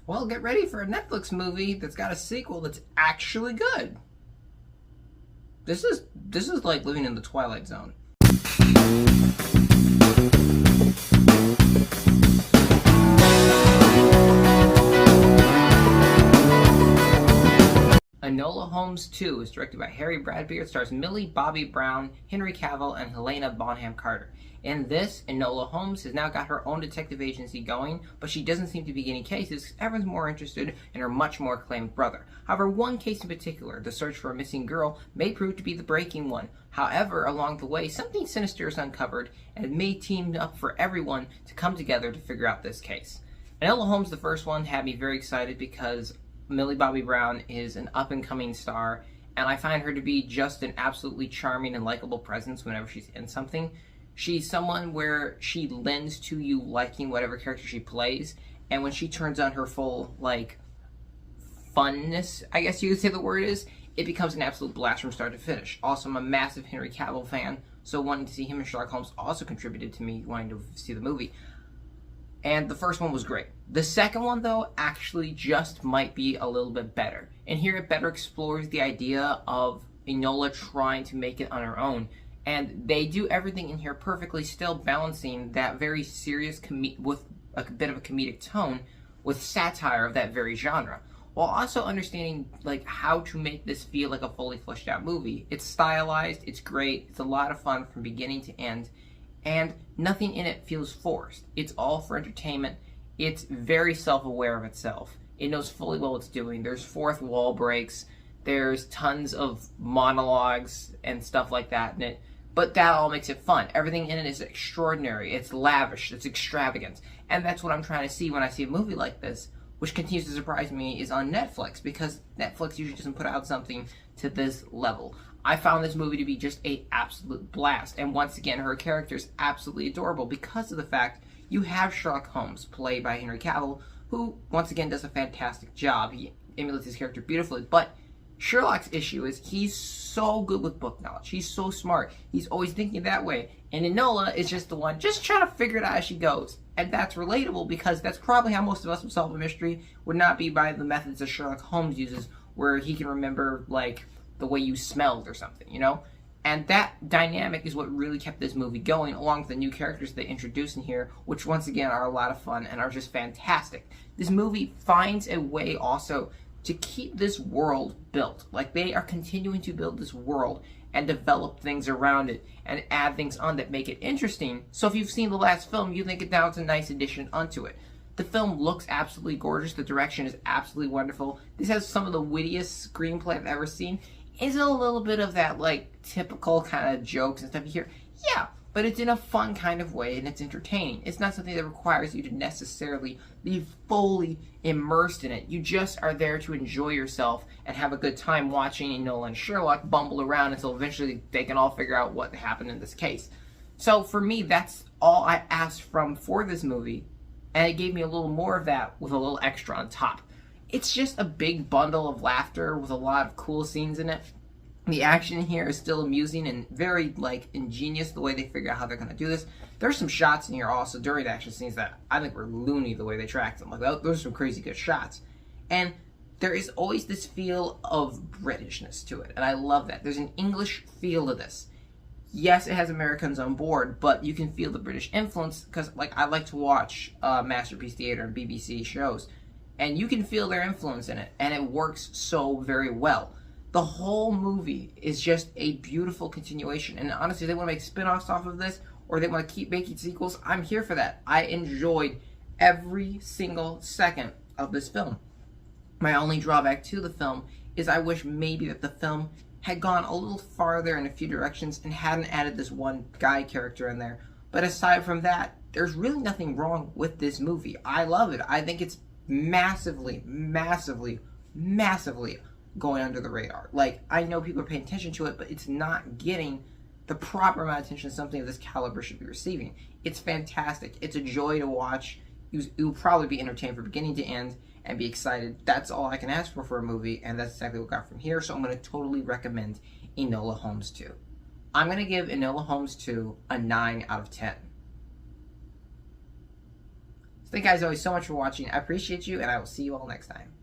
Well, get ready for a Netflix movie that's got a sequel that's actually good. This is like living in the Twilight Zone. Enola Holmes 2 is directed by Harry Bradbeer. It stars Millie Bobby Brown, Henry Cavill, and Helena Bonham Carter. In this, Enola Holmes has now got her own detective agency going, but she doesn't seem to be getting cases because everyone's more interested in her much more acclaimed brother. However, one case in particular, the search for a missing girl, may prove to be the breaking one. However, along the way, something sinister is uncovered, and it may team up for everyone to come together to figure out this case. Enola Holmes, the first one, had me very excited because Millie Bobby Brown is an up-and-coming star, and I find her to be just an absolutely charming and likable presence whenever she's in something. She's someone where she lends to you liking whatever character she plays, and when she turns on her full, funness, I guess you could say the word is, it becomes an absolute blast from start to finish. Also, I'm a massive Henry Cavill fan, so wanting to see him in Sherlock Holmes also contributed to me wanting to see the movie. And the first one was great. The second one, though, actually just might be a little bit better. And here it better explores the idea of Enola trying to make it on her own. And they do everything in here perfectly, still balancing that very serious with a bit of a comedic tone with satire of that very genre, while also understanding how to make this feel like a fully fleshed out movie. It's stylized, it's great, it's a lot of fun from beginning to end, and nothing in it feels forced. It's all for entertainment. It's very self-aware of itself. It knows fully well what it's doing. There's fourth wall breaks. There's tons of monologues and stuff like that in it. But that all makes it fun. Everything in it is extraordinary. It's lavish. It's extravagant. And that's what I'm trying to see when I see a movie like this, which continues to surprise me, is on Netflix, because Netflix usually doesn't put out something to this level. I found this movie to be just an absolute blast. And once again, her character is absolutely adorable because of the fact you have Sherlock Holmes, played by Henry Cavill, who, once again, does a fantastic job. He emulates his character beautifully. But Sherlock's issue is he's so good with book knowledge. He's so smart. He's always thinking that way. And Enola is just the one just trying to figure it out as she goes. And that's relatable because that's probably how most of us would solve a mystery, would not be by the methods that Sherlock Holmes uses, where he can remember, the way you smelled or something, you know? And that dynamic is what really kept this movie going, along with the new characters they introduced in here, which once again are a lot of fun and are just fantastic. This movie finds a way also to keep this world built. They are continuing to build this world and develop things around it and add things on that make it interesting. So if you've seen the last film, you think now it's a nice addition onto it. The film looks absolutely gorgeous. The direction is absolutely wonderful. This has some of the wittiest screenplay I've ever seen. Is it a little bit of that, typical kind of jokes and stuff you hear? Yeah, but it's in a fun kind of way, and it's entertaining. It's not something that requires you to necessarily be fully immersed in it. You just are there to enjoy yourself and have a good time watching Enola and Sherlock bumble around until eventually they can all figure out what happened in this case. So for me, that's all I asked for this movie, and it gave me a little more of that with a little extra on top. It's just a big bundle of laughter with a lot of cool scenes in it. The action here is still amusing and very, ingenious the way they figure out how they're going to do this. There's some shots in here also during the action scenes that I think were loony the way they tracked them. Those are some crazy good shots. And there is always this feel of Britishness to it, and I love that. There's an English feel to this. Yes, it has Americans on board, but you can feel the British influence because, I like to watch Masterpiece Theatre and BBC shows. And you can feel their influence in it, and it works so very well. The whole movie is just a beautiful continuation, and honestly, if they want to make spin-offs off of this, or they want to keep making sequels, I'm here for that. I enjoyed every single second of this film. My only drawback to the film is I wish maybe that the film had gone a little farther in a few directions and hadn't added this one guy character in there. But aside from that, there's really nothing wrong with this movie. I love it. I think it's massively going under the radar. I know people are paying attention to it, but it's not getting the proper amount of attention something of this caliber should be receiving. It's fantastic. It's a joy to watch. You'll probably be entertained from beginning to end and be excited. That's all I can ask for a movie, and that's exactly what I got from here, so I'm going to totally recommend Enola Holmes 2. I'm going to give Enola Holmes 2 a 9 out of 10. Thank you guys always so much for watching. I appreciate you, and I will see you all next time.